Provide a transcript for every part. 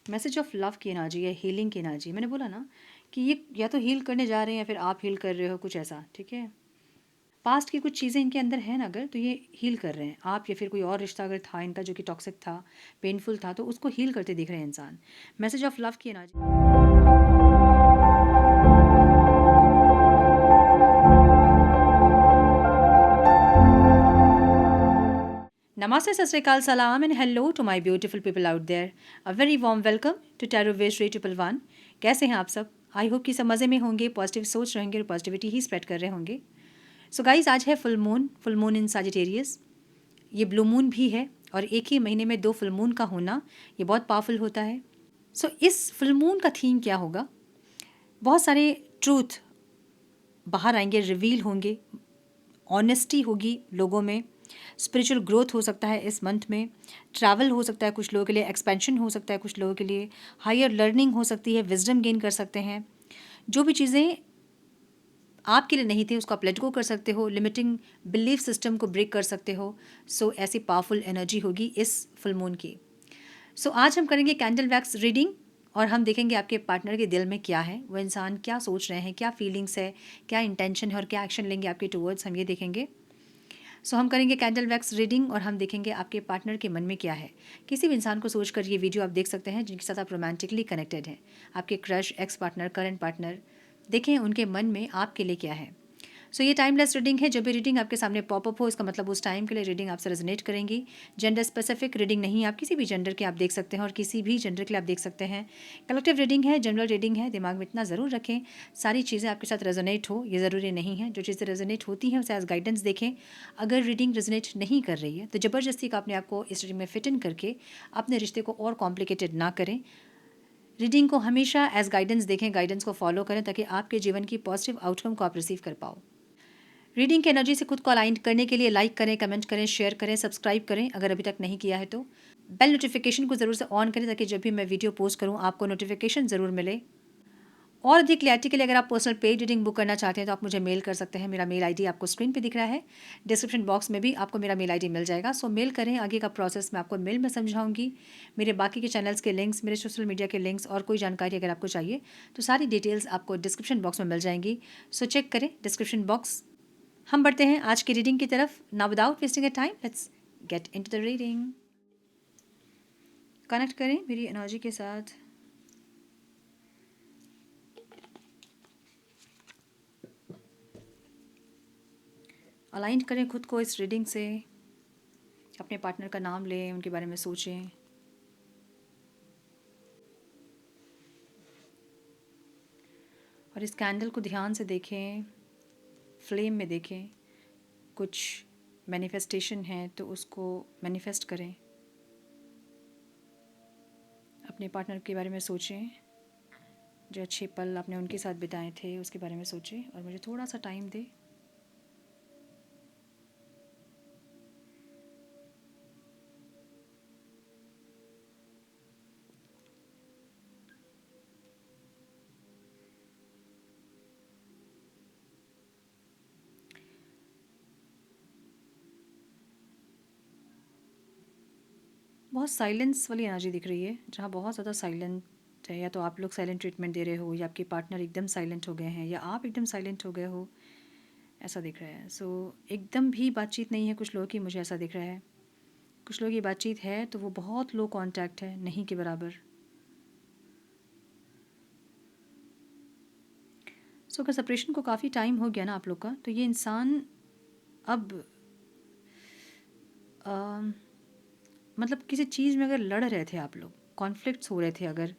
Message of love की energy है, healing की एनर्जी। मैंने बोला ना कि ये या तो हील करने जा रहे हैं या फिर आप हील कर रहे हो, कुछ ऐसा, ठीक है। पास्ट की कुछ चीज़ें इनके अंदर है ना, अगर तो ये हील कर रहे हैं आप, या फिर कोई और रिश्ता अगर था इनका जो कि टॉक्सिक था, पेनफुल था, तो उसको हील करते दिख रहे हैं इंसान। मैसेज ऑफ लव की energy. Namaste, Sat Sri Akal, Salam, and hello to my beautiful people out there. A very warm welcome to Tarot Wish Ray 111। कैसे हैं आप सब? आई होप कि सब मज़े में होंगे, पॉजिटिव सोच रहेंगे और पॉजिटिविटी ही स्प्रेड कर रहे होंगे। सो गाइज, आज है फुल मून इन सजिटेरियस। ये ब्लू मून भी है, और एक ही महीने में 2 फुल मून का होना ये बहुत पावरफुल होता है। सो इस फुल मून का थीम क्या होगा? बहुत सारे ट्रूथ बाहर आएंगे, रिवील होंगे, ऑनेस्टी होगी लोगों में, स्पिरिचुअल ग्रोथ हो सकता है इस मंथ में, ट्रैवल हो सकता है कुछ लोगों के लिए, एक्सपेंशन हो सकता है कुछ लोगों के लिए, हायर लर्निंग हो सकती है, विजडम गेन कर सकते हैं। जो भी चीज़ें आपके लिए नहीं थी उसको आप लेट गो कर सकते हो, लिमिटिंग बिलीफ सिस्टम को ब्रेक कर सकते हो। सो ऐसी पावरफुल एनर्जी होगी इस फुल मून की। सो आज हम करेंगे कैंडल वैक्स रीडिंग, और हम देखेंगे आपके पार्टनर के दिल में क्या है, वो इंसान क्या सोच रहे हैं, क्या फीलिंग्स है, क्या इंटेंशन है और क्या एक्शन लेंगे आपके टूवर्ड्स, हम ये देखेंगे। सो हम करेंगे कैंडल वैक्स रीडिंग, और हम देखेंगे आपके पार्टनर के मन में क्या है। किसी भी इंसान को सोचकर ये वीडियो आप देख सकते हैं जिनके साथ आप रोमांटिकली कनेक्टेड हैं, आपके crush, ex partner, current partner. देखें उनके मन में आपके लिए क्या है। सो ये टाइमलेस रीडिंग है। जब भी रीडिंग आपके सामने पॉपअप हो, इसका मतलब उस टाइम के लिए रीडिंग आपसे रेजोनेट करेंगी। जेंडर स्पेसिफिक रीडिंग नहीं है, आप किसी भी जेंडर के आप देख सकते हैं और किसी भी जेंडर के लिए आप देख सकते हैं। कलेक्टिव रीडिंग है, जनरल रीडिंग है। दिमाग में इतना ज़रूर रखें, सारी चीज़ें आपके साथ रेजोनेट हो ये ज़रूरी नहीं है। जो चीज़ें रेजोनेट होती हैं उसे एज गाइडेंस देखें। अगर रीडिंग रेजोनेट नहीं कर रही है तो ज़बरदस्ती का अपने आप को इस रीडिंग में फिट इन करके अपने रिश्ते को और कॉम्प्लिकेटेड ना करें। रीडिंग को हमेशा एज गाइडेंस देखें, गाइडेंस को फॉलो करें ताकि आपके जीवन की पॉजिटिव आउटकम को आप रिसीव कर पाओ। रीडिंग की एनर्जी से खुद को अलाइन करने के लिए लाइक करें, कमेंट करें, शेयर करें, सब्सक्राइब करें अगर अभी तक नहीं किया है तो। बेल नोटिफिकेशन को ज़रूर से ऑन करें ताकि जब भी मैं वीडियो पोस्ट करूं आपको नोटिफिकेशन ज़रूर मिले। और अधिक क्लैरिटी के लिए अगर आप पर्सनल पेड रीडिंग बुक करना चाहते हैं तो आप मुझे मेल कर सकते हैं। मेरा मेल आईडी आपको स्क्रीन पे दिख रहा है, डिस्क्रिप्शन बॉक्स में भी आपको मेरा मेल आईडी मिल जाएगा। सो मेल करें, आगे का प्रोसेस मैं आपको मेल में समझाऊंगी। मेरे बाकी के चैनल्स के लिंक्स, मेरे सोशल मीडिया के लिंक्स और कोई जानकारी अगर आपको चाहिए तो सारी डिटेल्स आपको डिस्क्रिप्शन बॉक्स में मिल जाएंगी। सो चेक करें डिस्क्रिप्शन बॉक्स। हम बढ़ते हैं आज की रीडिंग की तरफ। Now without wasting a time let's get into the reading. Connect करें मेरी एनर्जी के साथ। अलाइन करें खुद को इस रीडिंग से। अपने पार्टनर का नाम लें, उनके बारे में सोचें। और इस कैंडल को ध्यान से देखें, फ्लेम में देखें। कुछ मैनिफेस्टेशन है तो उसको मैनिफेस्ट करें। अपने पार्टनर के बारे में सोचें, जो अच्छे पल आपने उनके साथ बिताए थे उसके बारे में सोचें और मुझे थोड़ा सा टाइम दें। बहुत साइलेंस वाली एनर्जी दिख रही है, जहाँ बहुत ज़्यादा साइलेंट है। या तो आप लोग साइलेंट ट्रीटमेंट दे रहे हो, या आपके पार्टनर एकदम साइलेंट हो गए हैं, या आप एकदम साइलेंट हो गए हो, ऐसा दिख रहा है। सो एकदम भी बातचीत नहीं है कुछ लोगों की, मुझे ऐसा दिख रहा है। कुछ लोगों की बातचीत है तो वो बहुत लो कांटेक्ट है, नहीं के बराबर। सो अगर सेपरेशन को काफ़ी टाइम हो गया ना आप लोग का, तो ये इंसान अब मतलब किसी चीज़ में अगर लड़ रहे थे आप लोग, कॉन्फ्लिक्ट्स हो रहे थे, अगर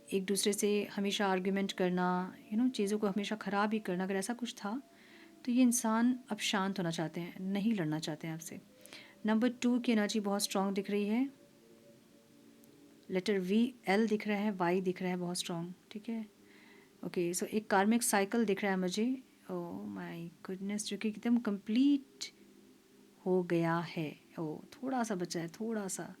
एक दूसरे से हमेशा आर्ग्यूमेंट करना, चीज़ों को हमेशा ख़राब ही करना, अगर ऐसा कुछ था तो ये इंसान अब शांत होना चाहते हैं, नहीं लड़ना चाहते हैं आपसे। नंबर 2 की एनर्जी बहुत स्ट्रॉन्ग दिख रही है। लेटर VL दिख रहा है, वाई दिख रहा है बहुत स्ट्रॉन्ग, ठीक है। ओके, सो एक कार्मिक साइकिल दिख रहा है मुझे। ओह माय गुडनेस, जो कि एकदम कंप्लीट हो गया है। ओ थोड़ा सा बचा है, थोड़ा सा,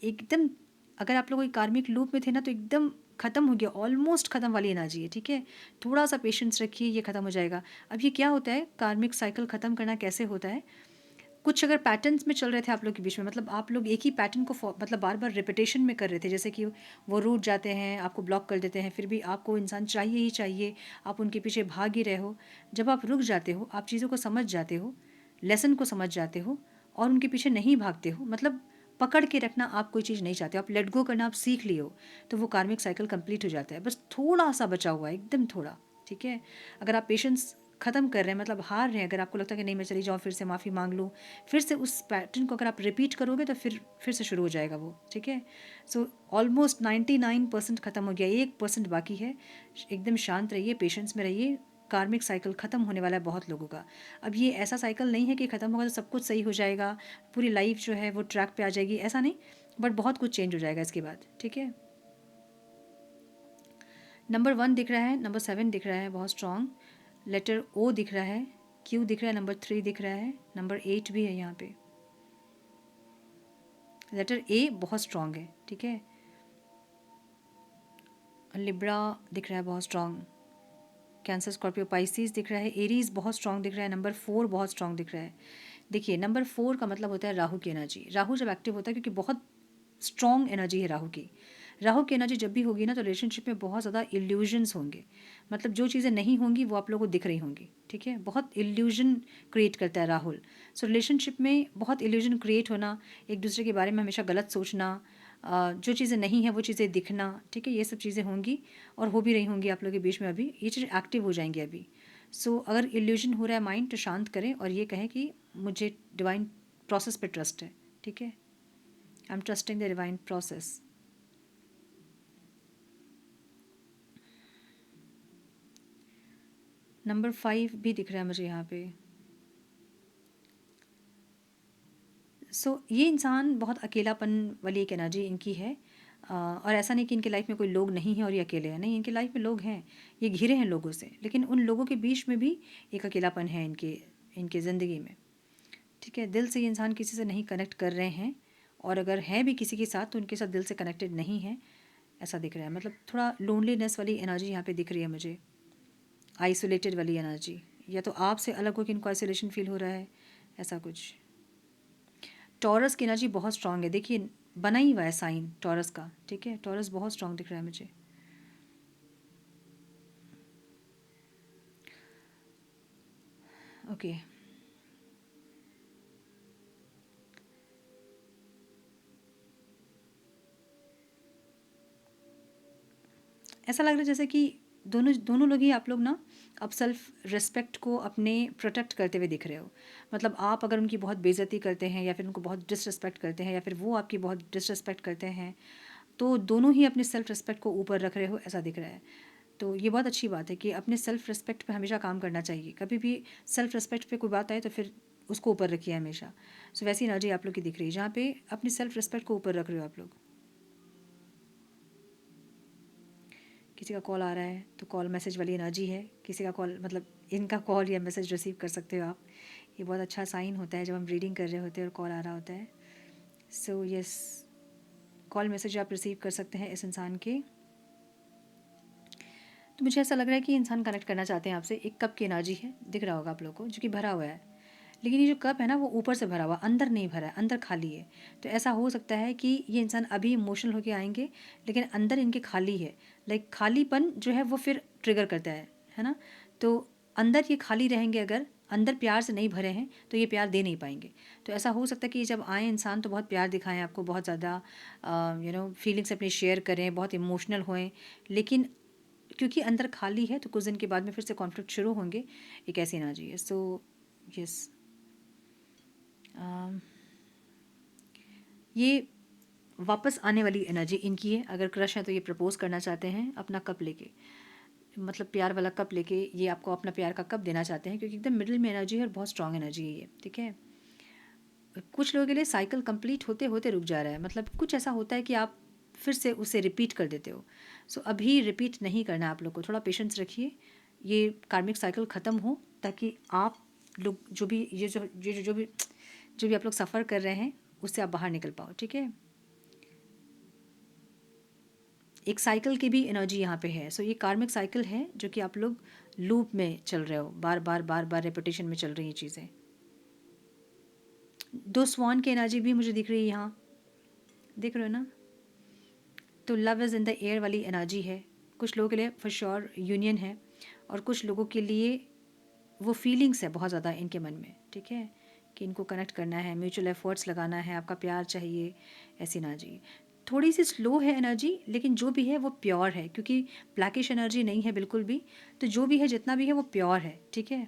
एकदम। अगर आप लोग कोई कार्मिक लूप में थे ना तो एकदम ख़त्म हो गया, ऑलमोस्ट ख़त्म वाली एनर्जी है, ठीक है। थोड़ा सा पेशेंस रखिए, ये ख़त्म हो जाएगा। अब ये क्या होता है, कार्मिक साइकिल ख़त्म करना कैसे होता है? कुछ अगर पैटर्न्स में चल रहे थे आप लोग के बीच में, मतलब आप लोग एक ही पैटर्न को मतलब बार बार रिपीटेशन में कर रहे थे, जैसे कि वो रूठ जाते हैं, आपको ब्लॉक कर देते हैं, फिर भी आपको इंसान चाहिए ही चाहिए, आप उनके पीछे भाग ही रहे हो। जब आप रुक जाते हो, आप चीज़ों को समझ जाते हो, लेसन को समझ जाते हो और उनके पीछे नहीं भागते हो, मतलब पकड़ के रखना आप कोई चीज़ नहीं चाहते, आप लेट गो करना आप सीख लिए हो, तो वो कार्मिक साइकिल कंप्लीट हो जाता है। बस थोड़ा सा बचा हुआ है, एकदम थोड़ा, ठीक है। अगर आप पेशेंस ख़त्म कर रहे हैं, मतलब हार रहे हैं, अगर आपको लगता है कि नहीं मैं चली जाऊँ, फिर से माफ़ी मांग लूँ, फिर से उस पैटर्न को अगर आप रिपीट करोगे तो फिर से शुरू हो जाएगा वो, ठीक है। सो ऑलमोस्ट 99% ख़त्म हो गया, 1% बाकी है। एकदम शांत रहिए, पेशेंस में रहिए, कार्मिक साइकिल ख़त्म होने वाला है बहुत लोगों का। अब ये ऐसा साइकिल नहीं है कि ख़त्म होगा तो सब कुछ सही हो जाएगा, पूरी लाइफ जो है वो ट्रैक पे आ जाएगी, ऐसा नहीं, बट बहुत कुछ चेंज हो जाएगा इसके बाद, ठीक है। नंबर 1 दिख रहा है, नंबर 7 दिख रहा है बहुत स्ट्रॉन्ग, लेटर ओ दिख रहा है, क्यू दिख रहा है, नंबर 3 दिख रहा है, नंबर 8 भी है यहाँ पे। लेटर ए बहुत स्ट्रॉन्ग है, ठीक है। लिब्रा दिख रहा है बहुत स्ट्रॉन्ग, कैंसर, स्कॉर्पियो, पाइसिस दिख रहा है, एरीज बहुत स्ट्रॉन्ग दिख रहा है, नंबर 4 बहुत स्ट्रॉन्ग दिख रहा है। देखिए नंबर 4 का मतलब होता है राहु की एनर्जी। राहु जब एक्टिव होता है, क्योंकि बहुत स्ट्रॉन्ग एनर्जी है राहु की, राहु की एनर्जी जब भी होगी ना तो रिलेशनशिप में बहुत ज़्यादा इल्यूजन्स होंगे, मतलब जो चीज़ें नहीं होंगी वो आप लोगों को दिख रही होंगी, ठीक है। बहुत इल्यूजन क्रिएट करता है राहुल। सो रिलेशनशिप में बहुत इल्यूजन क्रिएट होना, एक दूसरे के बारे में हमेशा गलत सोचना, जो चीज़ें नहीं हैं वो चीज़ें दिखना, ठीक है, ये सब चीज़ें होंगी और हो भी रही होंगी आप लोगों के बीच में, अभी ये चीज़ एक्टिव हो जाएंगी अभी। सो अगर इल्यूजन हो रहा है माइंड तो शांत करें और ये कहें कि मुझे डिवाइन प्रोसेस पे ट्रस्ट है, ठीक है, I am trusting the divine process. Number 5 भी दिख रहा है मुझे यहाँ पे। सो ये इंसान बहुत अकेलापन वाली एक एनर्जी इनकी है, और ऐसा नहीं कि इनकी लाइफ में कोई लोग नहीं है और ये अकेले हैं, नहीं, इनकी लाइफ में लोग हैं, ये घिरे हैं लोगों से, लेकिन उन लोगों के बीच में भी एक अकेलापन है इनके इनके ज़िंदगी में, ठीक है। दिल से ये इंसान किसी से नहीं कनेक्ट कर रहे हैं, और अगर है भी किसी के साथ तो उनके साथ दिल से कनेक्टेड नहीं है, ऐसा दिख रहा है। मतलब थोड़ा लोनलीनेस वाली एनर्जी यहाँ पे दिख रही है मुझे, आइसोलेटेड वाली एनर्जी, या तो आपसे अलग हो कि इनको आइसोलेशन फील हो रहा है, ऐसा कुछ। टॉरस की एनर्जी बहुत स्ट्रांग है, देखिए बना ही हुआ है साइन टॉरस का, ठीक है, टॉरस बहुत स्ट्रांग दिख रहा है मुझे। ओके, ऐसा लग रहा है जैसे कि दोनों दोनों लोग ही आप लोग ना अब सेल्फ रिस्पेक्ट को अपने प्रोटेक्ट करते हुए दिख रहे हो। मतलब आप अगर उनकी बहुत बेइज्जती करते हैं या फिर उनको बहुत डिसरिस्पेक्ट करते हैं या फिर वो आपकी बहुत डिसरिस्पेक्ट करते हैं, तो दोनों ही अपने सेल्फ रिस्पेक्ट को ऊपर रख रहे हो, ऐसा दिख रहा है। तो ये बहुत अच्छी बात है कि अपने सेल्फ रिस्पेक्ट पे हमेशा काम करना चाहिए, कभी भी सेल्फ रिस्पेक्ट पे कोई बात आए तो फिर उसको ऊपर रखिए हमेशा। सो वैसी एनर्जी आप लोग की दिख रही है जहाँ पे अपनी सेल्फ रिस्पेक्ट को ऊपर रख रहे हो आप लोग। किसी का कॉल आ रहा है तो कॉल मैसेज वाली एनर्जी है, किसी का कॉल मतलब इनका कॉल या मैसेज रिसीव कर सकते हो आप, ये बहुत अच्छा साइन होता है जब हम रीडिंग कर रहे होते हैं और कॉल आ रहा होता है। सो यस, कॉल मैसेज आप रिसीव कर सकते हैं इस इंसान के। तो मुझे ऐसा लग रहा है कि इंसान कनेक्ट करना चाहते हैं आपसे। एक कप की एनर्जी है, दिख रहा होगा आप लोगों को, जो कि भरा हुआ है, लेकिन ये जो कप है ना वो ऊपर से भरा हुआ, अंदर नहीं भरा है, अंदर खाली है। तो ऐसा हो सकता है कि ये इंसान अभी इमोशनल होके आएंगे लेकिन अंदर इनके खाली है, लाइक खालीपन जो है वो फिर ट्रिगर करता है ना। तो अंदर ये खाली रहेंगे, अगर अंदर प्यार से नहीं भरे हैं तो ये प्यार दे नहीं पाएंगे। तो ऐसा हो सकता है कि जब आए इंसान तो बहुत प्यार दिखाएं आपको, बहुत ज़्यादा फीलिंग्स अपनी शेयर करें, बहुत इमोशनल होएं, लेकिन क्योंकि अंदर खाली है तो कुछ दिन के बाद में फिर से कॉन्फ्लिक्ट शुरू होंगे, एक ऐसी एनर्जी है। सो यस, ये वापस आने वाली एनर्जी इनकी है। अगर क्रश है तो ये प्रपोज करना चाहते हैं अपना कप लेके, मतलब प्यार वाला कप लेके ये आपको अपना प्यार का कप देना चाहते हैं, क्योंकि एकदम मिडिल में एनर्जी है और बहुत स्ट्रांग एनर्जी है ये, ठीक है। कुछ लोगों के लिए साइकिल कंप्लीट होते होते रुक जा रहा है, मतलब कुछ ऐसा होता है कि आप फिर से उसे रिपीट कर देते हो। सो अभी रिपीट नहीं करना, आप लोग को थोड़ा पेशेंस रखिए, ये कार्मिक साइकिल ख़त्म हो, ताकि आप लोग जो भी जो भी आप लोग सफ़र कर रहे हैं उससे आप बाहर निकल पाओ, ठीक है। एक साइकिल की भी एनर्जी यहाँ पे है। सो ये कार्मिक साइकिल है जो कि आप लोग लूप में चल रहे हो, बार बार बार बार रेपिटेशन में चल रही हैं चीज़ें। 2 स्वान की एनर्जी भी मुझे दिख रही है यहाँ, देख रहे हो ना? तो love is in the air वाली एनर्जी है। कुछ लोगों के लिए फॉर श्योर यूनियन है, और कुछ लोगों के लिए वो फीलिंग्स है बहुत ज़्यादा इनके मन में, ठीक है? कि इनको कनेक्ट करना है, म्यूचुअल एफर्ट्स लगाना है, आपका प्यार चाहिए, ऐसी एनर्जी। थोड़ी सी स्लो है एनर्जी, लेकिन जो भी है वो प्योर है, क्योंकि ब्लैकिश एनर्जी नहीं है बिल्कुल भी। तो जो भी है, जितना भी है, वो प्योर है, ठीक है?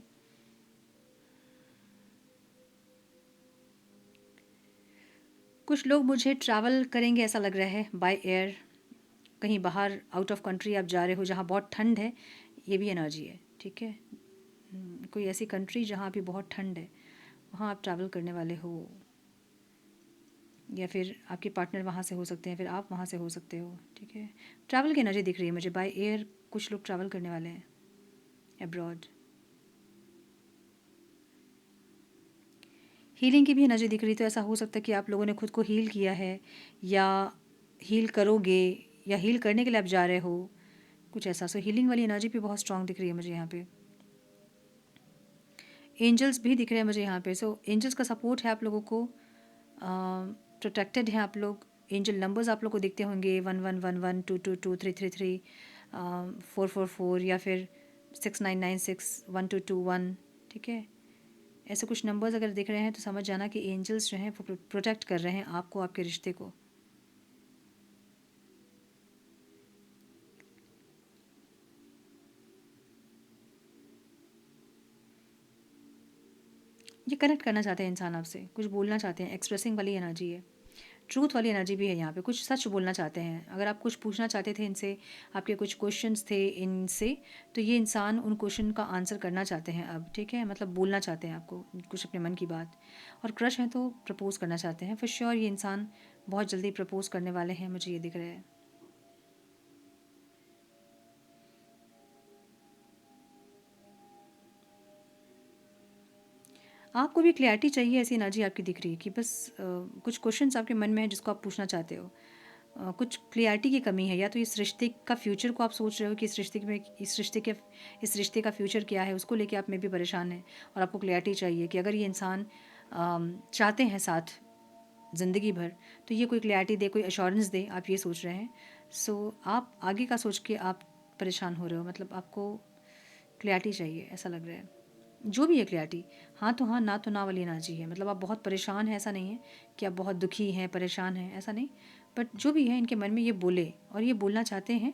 कुछ लोग मुझे ट्रैवल करेंगे ऐसा लग रहा है बाय एयर, कहीं बाहर आउट ऑफ कंट्री आप जा रहे हो जहाँ बहुत ठंड है, ये भी एनर्जी है, ठीक है? कोई ऐसी कंट्री जहाँ अभी बहुत ठंड है, वहाँ आप ट्रैवल करने वाले हो, या फिर आपके पार्टनर वहाँ से हो सकते हैं, फिर आप वहाँ से हो सकते हो, ठीक है? ट्रैवल की एनर्जी दिख रही है मुझे बाय एयर, कुछ लोग ट्रैवल करने वाले हैं अब्रॉड। हीलिंग की भी एनर्जी दिख रही, तो ऐसा हो सकता है कि आप लोगों ने खुद को हील किया है, या हील करोगे, या हील करने के लिए आप जा रहे हो, कुछ ऐसा। सो हीलिंग वाली एनर्जी भी बहुत स्ट्रांग दिख रही है मुझे यहाँ पे। एंजल्स भी दिख रहे हैं मुझे यहाँ पे। सो एंजल्स का सपोर्ट है आप लोगों को, प्रोटेक्टेड हैं आप लोग। एंजल नंबर्स आप लोग को दिखते होंगे 1111, 222, 333, 444, या फिर 6996, 1221, ठीक है? ऐसे कुछ नंबर्स अगर दिख रहे हैं तो समझ जाना कि एंजल्स जो हैं वो प्रोटेक्ट कर रहे हैं आपको, आपके रिश्ते को। ये कनेक्ट करना चाहते हैं इंसान आपसे, कुछ बोलना चाहते हैं, एक्सप्रेसिंग वाली एनर्जी है। ट्रूथ वाली एनर्जी भी है यहाँ पे, कुछ सच बोलना चाहते हैं। अगर आप कुछ पूछना चाहते थे इनसे, आपके कुछ क्वेश्चंस थे इनसे, तो ये इंसान उन क्वेश्चन का आंसर करना चाहते हैं अब, ठीक है? मतलब बोलना चाहते हैं आपको कुछ अपने मन की बात। और क्रश है तो प्रपोज करना चाहते हैं फॉर श्योर। ये इंसान बहुत जल्दी प्रपोज करने वाले हैं, मुझे ये दिख रहा है। आपको भी क्लैरिटी चाहिए, ऐसी एनर्जी आपकी दिख रही है कि बस कुछ क्वेश्चंस आपके मन में है जिसको आप पूछना चाहते हो। कुछ क्लियरिटी की कमी है, या तो इस रिश्ते का फ्यूचर को आप सोच रहे हो कि इस रिश्ते का फ्यूचर क्या है, उसको लेके आप में भी परेशान हैं, और आपको क्लियरिटी चाहिए कि अगर ये इंसान चाहते हैं साथ ज़िंदगी भर, तो ये कोई क्लियरिटी दे, कोई अश्योरेंस दे, आप ये सोच रहे हैं। सो आप आगे का सोच के आप परेशान हो रहे हो, मतलब आपको क्लियरिटी चाहिए, ऐसा लग रहा है। जो भी है क्लियरिटी, हाँ तो हाँ, ना तो ना वाली एनर्जी है। मतलब आप बहुत परेशान हैं, ऐसा नहीं है कि आप बहुत दुखी हैं, परेशान हैं, ऐसा नहीं। बट जो भी है इनके मन में ये बोले, और ये बोलना चाहते हैं।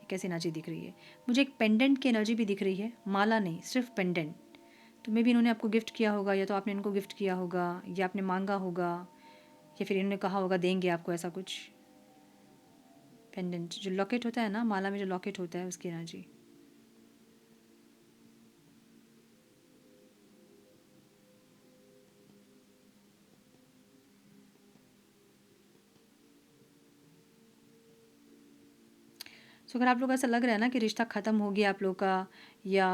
कैसी एनर्जी दिख रही है मुझे? एक पेंडेंट की एनर्जी भी दिख रही है, माला नहीं, सिर्फ पेंडेंट। तो मे भी इन्होंने आपको गिफ्ट किया होगा, या तो आपने इनको गिफ्ट किया होगा, या आपने मांगा होगा, या फिर इन्होंने कहा होगा देंगे आपको, ऐसा कुछ। पेंडेंट जो लॉकेट होता है ना, माला में जो लॉकेट होता है, उसकी एनर्जी। सो अगर आप लोग ऐसा लग रहा है ना कि रिश्ता ख़त्म हो गया आप लोग का, या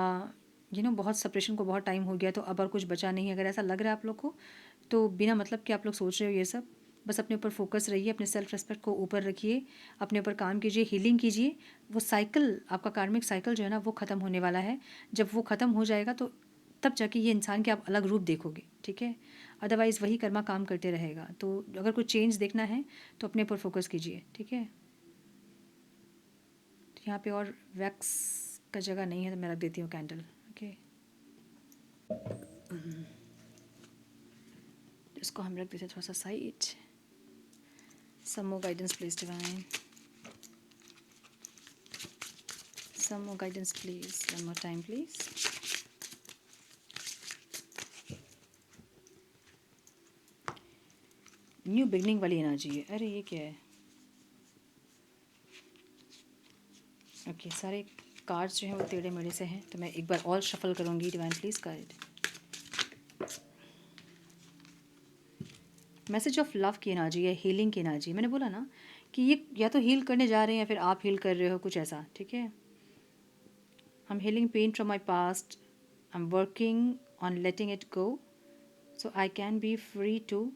बहुत सेपरेशन को बहुत टाइम हो गया, तो अब और कुछ बचा नहीं है, अगर ऐसा लग रहा है आप लोग को, तो बिना मतलब कि आप लोग सोच रहे हो ये सब, बस अपने ऊपर फोकस रहिए, अपने सेल्फ रिस्पेक्ट को ऊपर रखिए, अपने ऊपर काम कीजिए, हीलिंग कीजिए। वो साइकिल, आपका कार्मिक साइकिल जो है ना, वो ख़त्म होने वाला है। जब वो ख़त्म हो जाएगा तो तब जाके ये इंसान के आप अलग रूप देखोगे, ठीक है? अदरवाइज़ वही कर्मा काम करते रहेगा। तो अगर कुछ चेंज देखना है तो अपने ऊपर फोकस कीजिए, ठीक है? तो यहाँ पे और वैक्स का जगह नहीं है, तो मैं रख देती हूँ कैंडल, ओके? इसको हम रख देते हैं थोड़ा सा side. Some more guidance please divine, some more guidance please, one more time please. New beginning वाली एनर्जी है। अरे ये क्या है? ओके, सारे कार्ड्स जो हैं वो टेढ़े मेढ़े से हैं, तो मैं एक बार और शफल करूँगी। Divine please guide. Message of love की एनर्जी है, हीलिंग की एनर्जी। मैंने बोला ना कि ये या तो हील करने जा रहे हैं, या फिर आप हील कर रहे हो, कुछ ऐसा, ठीक है? I am healing pain from my past, I am working on letting it go, so I can be free to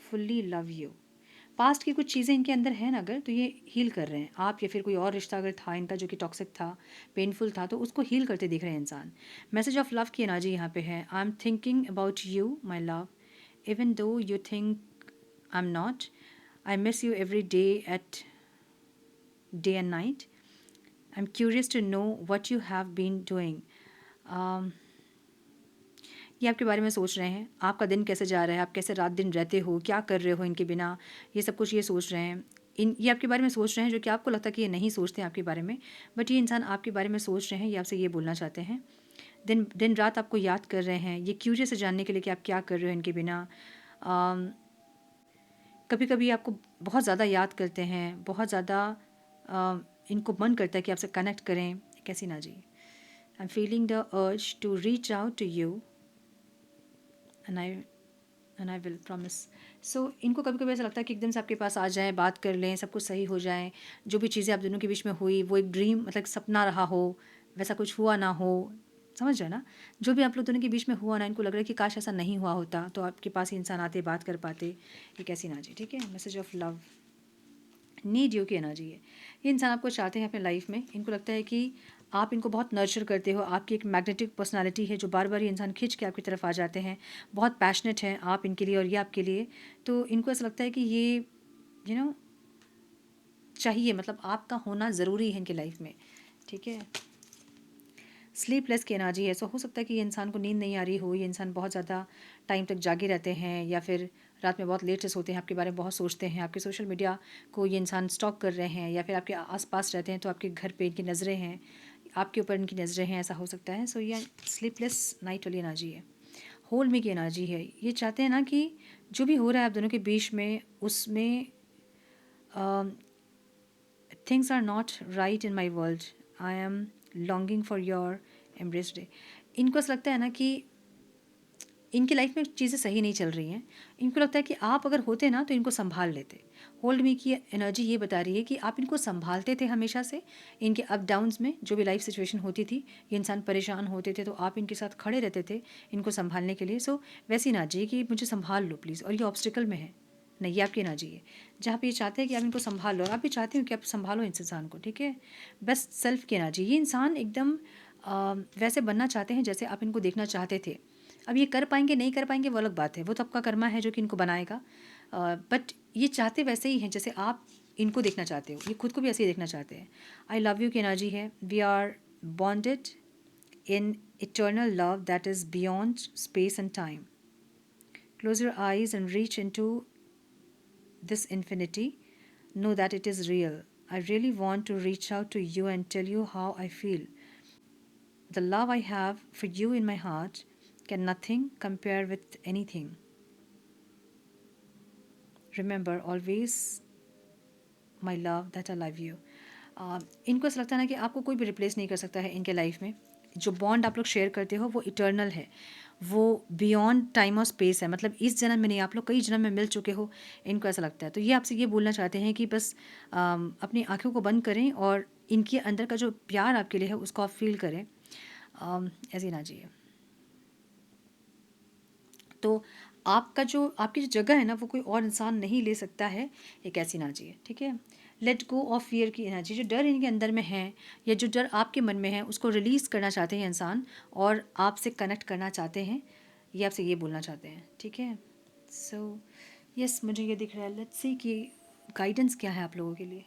fully love you. Past की कुछ चीज़ें इनके अंदर हैं ना, अगर तो ये हील कर रहे हैं आप, या फिर कोई और रिश्ता अगर था इनका जो कि टॉक्सिक था, पेनफुल था, तो उसको हील करते दिख रहे हैं इंसान। मैसेज ऑफ लव की एनर्जी यहाँ पे है। I am thinking about you my love, Even though you think I'm not, I miss you every day at day and night. I'm curious to know what you have been doing. Um, ये आपके बारे में सोच रहे हैं, आपका दिन कैसे जा रहा है, आप कैसे रात दिन रहते हो, क्या कर रहे हो इनके बिना, ये सब कुछ ये सोच रहे हैं। ये आपके बारे में सोच रहे हैं, जो कि आपको लगता है कि ये नहीं सोचते हैं आपके बारे में, बट ये इंसान आपके बारे में सोच रहे हैं, ये आपसे ये बोलना चाहते हैं। दिन दिन रात आपको याद कर रहे हैं, ये क्यूरियस है जानने के लिए कि आप क्या कर रहे हो इनके बिना। कभी कभी आपको बहुत ज़्यादा याद करते हैं, बहुत ज़्यादा इनको मन करता है कि आपसे कनेक्ट करें। कैसी ना जी, I am feeling the urge to reach out to you and I will promise. So इनको कभी कभी ऐसा लगता है कि एकदम से आपके पास आ जाएं, बात कर लें, सब कुछ सही हो जाए, जो भी चीज़ें आप दोनों के बीच में हुई वो एक ड्रीम, मतलब सपना रहा हो, वैसा कुछ हुआ ना हो। समझ रहे हैं ना, जो भी आप लोग दोनों के बीच में हुआ ना, इनको लग रहा है कि काश ऐसा नहीं हुआ होता, तो आपके पास ही इंसान आते, बात कर पाते। ये कैसी ना जी, ठीक है। Message of love, need you की एनर्जी है। ये इंसान आपको चाहते हैं अपने लाइफ में, इनको लगता है कि आप इनको बहुत नर्चर करते हो, आपकी एक मैग्नेटिक पर्सनालिटी है जो बार बार ये इंसान खींच के आपकी तरफ आ जाते हैं, बहुत पैशनेट हैं आप इनके लिए और ये आपके लिए। तो इनको ऐसा लगता है कि ये चाहिए, मतलब आपका होना ज़रूरी है इनके लाइफ में, ठीक है। स्लीपलेस की एनर्जी है। सो हो सकता है कि ये इंसान को नींद नहीं आ रही हो, ये इंसान बहुत ज़्यादा टाइम तक जागे रहते हैं, या फिर रात में बहुत लेट से सोते हैं, आपके बारे में बहुत सोचते हैं, आपके सोशल मीडिया को ये इंसान स्टॉक कर रहे हैं, या फिर आपके आसपास रहते हैं तो आपके घर पे इनकी नज़रें हैं, आपके ऊपर इनकी नज़रें हैं, ऐसा हो सकता है। सो ये स्लीपलेस नाइट वाली एनर्जी है। होल मी की एनर्जी है। ये चाहते हैं ना कि जो भी हो रहा है आप दोनों के बीच में, उसमें things are not right in my world, I am longing for your embrace day. इनको ऐसा लगता है ना कि इनकी लाइफ में चीज़ें सही नहीं चल रही हैं, इनको लगता है कि आप अगर होते ना तो इनको संभाल लेते। होल्ड मी की एनर्जी ये बता रही है कि आप इनको संभालते थे हमेशा से, इनके अप डाउन्स में जो भी लाइफ सिचुएशन होती थी, ये इंसान परेशान होते थे तो आप इनके साथ खड़े रहते थे इनको संभालने के लिए। सो वैसी एनर्जी कि मुझे संभाल लो प्लीज़, और ये ऑब्स्टिकल में है नहीं, ये आपकी एनर्जी है जहाँ पे ये चाहते हैं कि आप इनको संभाल लो, और आप भी चाहते हो कि आप संभालो इस इंसान को, ठीक है। बेस्ट सेल्फ की एनर्जी, ये इंसान एकदम वैसे बनना चाहते हैं जैसे आप इनको देखना चाहते थे। अब ये कर पाएंगे नहीं कर पाएंगे वो अलग बात है, वो तो आपका कर्मा है जो कि इनको बनाएगा, बट ये चाहते वैसे ही हैं जैसे आप इनको देखना चाहते हो, ये खुद को भी ऐसे ही देखना चाहते हैं। आई लव यू की एनर्जी है। We are bonded in eternal love that is beyond space and time. Close your eyes and reach in to this infinity. Know that it is real. I really want to reach out to you and tell you how I feel. The love I have for you in my heart can nothing compare with anything. Remember always my love that I love you. इनको ऐसा लगता है ना कि आपको कोई भी replace नहीं कर सकता है इनके लाइफ में। जो बॉन्ड आप लोग शेयर करते हो वो इटर्नल है, वो बियॉन्ड टाइम और स्पेस है, मतलब इस जन्म में नहीं, आप लोग कई जन्म में मिल चुके हो, इनको ऐसा लगता है। तो ये आपसे ये बोलना चाहते हैं कि बस अपनी आंखों को बंद करें और इनके अंदर का जो प्यार आपके लिए है उसको आप फील करें। ऐसी ना चाहिए। तो आपकी जो जगह है ना वो कोई और इंसान नहीं ले सकता है, एक ऐसी एनर्जी है, ठीक है। लेट गो ऑफ फियर की एनर्जी, जो डर इनके अंदर में है या जो डर आपके मन में है उसको रिलीज़ करना चाहते हैं इंसान, और आपसे कनेक्ट करना चाहते हैं, ये आपसे ये बोलना चाहते हैं, ठीक है। सो यस, मुझे ये दिख रहा है। लेट्स सी कि गाइडेंस क्या है आप लोगों के लिए।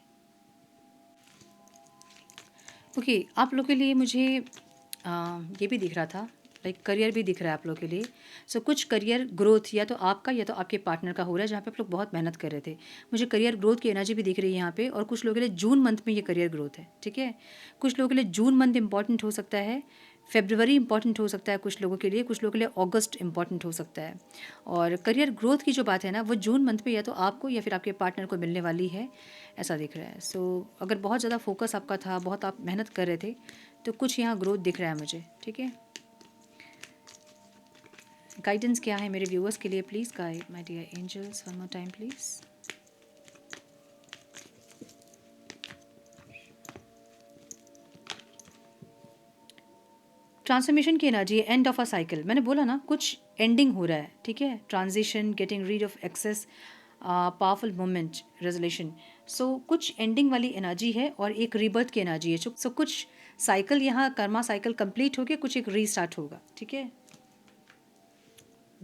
ओके आप लोगों के लिए मुझे ये भी दिख रहा था, लाइक करियर भी दिख रहा है आप लोगों के लिए। सो कुछ करियर ग्रोथ या तो आपका या तो आपके पार्टनर का हो रहा है, जहाँ पे आप लोग बहुत मेहनत कर रहे थे। मुझे करियर ग्रोथ की एनर्जी भी दिख रही है यहाँ पे, और कुछ लोगों के लिए जून मंथ में ये करियर ग्रोथ है, ठीक है। कुछ लोगों के लिए जून मंथ इंपॉर्टेंट हो सकता है, फेब्रुवरी इंपॉर्टेंट हो सकता है कुछ लोगों के लिए, कुछ लोगों के लिए अगस्त इंपॉर्टेंट हो सकता है। और करियर ग्रोथ की जो बात है ना वो जून मंथ में या तो आपको या फिर आपके पार्टनर को मिलने वाली है, ऐसा दिख रहा है। सो अगर बहुत ज़्यादा फोकस आपका था, बहुत आप मेहनत कर रहे थे, तो कुछ यहाँ ग्रोथ दिख रहा है मुझे, ठीक है। गाइडेंस क्या है मेरे व्यूअर्स के लिए, please guide my dear angels, one more time please. Transformation की एनर्जी है, एंड ऑफ अ साइकिल। मैंने बोला ना कुछ एंडिंग हो रहा है, ठीक है। Transition, getting rid of excess, powerful moment, resolution. So कुछ एंडिंग वाली एनर्जी है और एक रीबर्थ की एनर्जी है। सो कुछ साइकिल यहाँ कर्मा साइकिल कंप्लीट होके कुछ एक रीस्टार्ट होगा, ठीक है।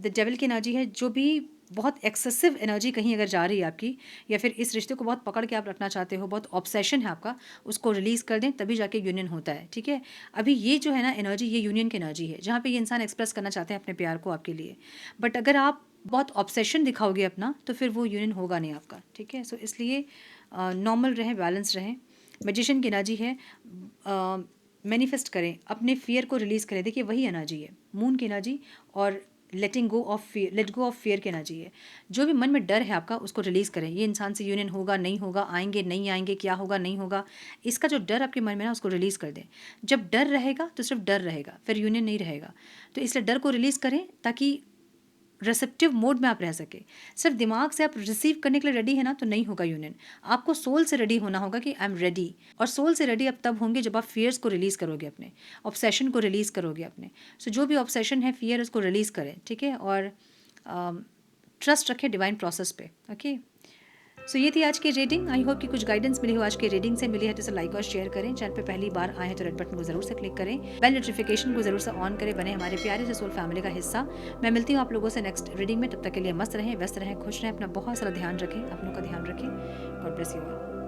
द डेविल की एनर्जी है, जो भी बहुत एक्सेसिव एनर्जी कहीं अगर जा रही है आपकी, या फिर इस रिश्ते को बहुत पकड़ के आप रखना चाहते हो, बहुत ऑब्सेशन है आपका, उसको रिलीज़ कर दें, तभी जाके यूनियन होता है, ठीक है। अभी ये जो है ना एनर्जी, ये यूनियन की एनर्जी है, जहाँ पे ये इंसान एक्सप्रेस करना चाहते हैं अपने प्यार को आपके लिए। बट अगर आप बहुत ऑब्सेशन दिखाओगे अपना, तो फिर वो यूनियन होगा नहीं आपका, ठीक है। सो इसलिए नॉर्मल रहें, बैलेंस रहें। मैजिशियन की एनर्जी है, मैनिफेस्ट करें, अपने फियर को रिलीज़ करें। देखिए वही एनर्जी है मून की एनर्जी, और लेट गो ऑफ फियर की एनर्जी है। जो भी मन में डर है आपका, उसको रिलीज़ करें। ये इंसान से यूनियन होगा नहीं होगा, आएंगे नहीं आएंगे, क्या होगा नहीं होगा, इसका जो डर आपके मन में ना, उसको रिलीज़ कर दें। जब डर रहेगा तो सिर्फ डर रहेगा, फिर यूनियन नहीं रहेगा। तो इसलिए डर को रिलीज़ करें, ताकि रिसेप्टिव मोड में आप रह सके। सिर्फ दिमाग से आप रिसीव करने के लिए रेडी है ना, तो नहीं होगा यूनियन। आपको सोल से रेडी होना होगा कि आई एम रेडी। और सोल से रेडी आप तब होंगे जब आप फियर्स को रिलीज़ करोगे, अपने ऑब्सेशन को रिलीज़ करोगे अपने। सो जो भी ऑब्सेशन है, फियर, उसको रिलीज़ करें, ठीक है। और ट्रस्ट रखें डिवाइन प्रोसेस पे, ओके। सो ये थी आज की रीडिंग। आई होप कि कुछ गाइडेंस मिली हो, आज की रीडिंग से मिली है, तो इसे लाइक और शेयर करें। चैनल पे पहली बार आए हैं तो रेड बटन को जरूर से क्लिक करें, बेल नोटिफिकेशन को जरूर से ऑन करें, बने हमारे प्यारे से सोल फैमिली का हिस्सा। मैं मिलती हूँ आप लोगों से नेक्स्ट रीडिंग में। तब तक के लिए मस्त रहें, व्यस्त रहें, खुश रहें, अपना बहुत सारा ध्यान रखें, अपनों का ध्यान रखें। God bless you all.